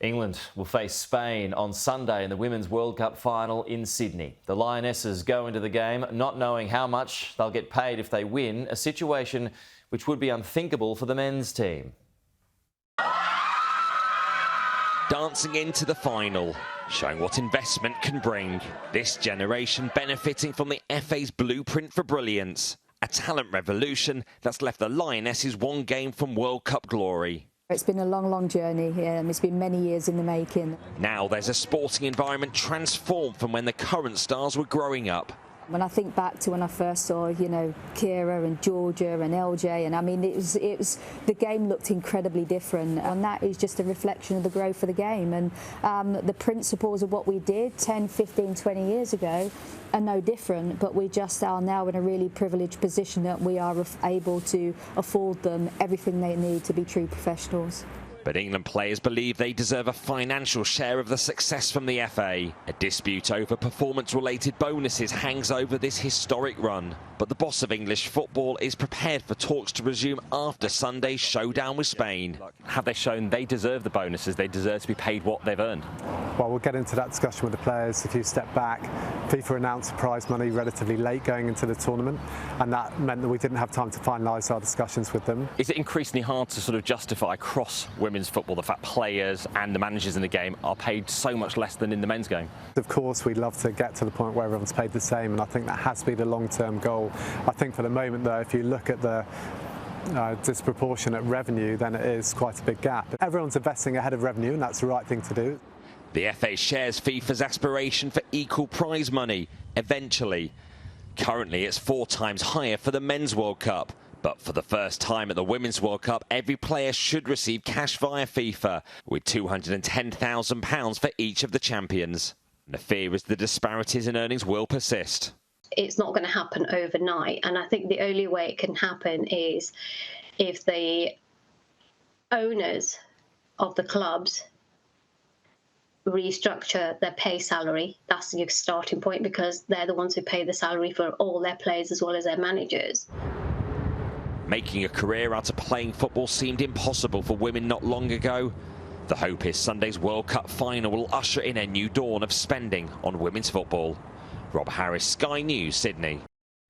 England will face Spain on Sunday in the Women's World Cup final in Sydney. The Lionesses go into the game not knowing how much they'll get paid if they win, a situation which would be unthinkable for the men's team. Dancing into the final, showing what investment can bring. This generation benefiting from the FA's blueprint for brilliance. A talent revolution that's left the Lionesses one game from World Cup glory. It's been a long, long journey. It's been many years in the making. Now there's a sporting environment transformed from when the current stars were growing up. When I think back to when I first saw, Kira and Georgia and LJ, and I mean, it was the game looked incredibly different, and that is just a reflection of the growth of the game. And the principles of what we did 10, 15, 20 years ago are no different, but we just are now in a really privileged position that we are able to afford them everything they need to be true professionals. But England players believe they deserve a financial share of the success from the FA. A dispute over performance-related bonuses hangs over this historic run. But the boss of English football is prepared for talks to resume after Sunday's showdown with Spain. Have they shown they deserve the bonuses? They deserve to be paid what they've earned? Well, we'll get into that discussion with the players. If you step back, FIFA announced prize money relatively late going into the tournament, and that meant that we didn't have time to finalise our discussions with them. Is it increasingly hard to sort of justify across women's football the fact players and the managers in the game are paid so much less than in the men's game? Of course, we'd love to get to the point where everyone's paid the same, and I think that has to be the long-term goal. I think for the moment, though, if you look at the disproportionate revenue, then it is quite a big gap. Everyone's investing ahead of revenue, and that's the right thing to do. The FA shares FIFA's aspiration for equal prize money, eventually. Currently, it's 4 times higher for the Men's World Cup. But for the first time at the Women's World Cup, every player should receive cash via FIFA, with £210,000 for each of the champions. And the fear is the disparities in earnings will persist. It's not going to happen overnight, and I think the only way it can happen is if the owners of the clubs restructure their pay salary. That's your starting point, because they're the ones who pay the salary for all their players as well as their managers. Making a career out of playing football seemed impossible for women not long ago. The hope is Sunday's World Cup final will usher in a new dawn of spending on women's football. Rob Harris, Sky News, Sydney.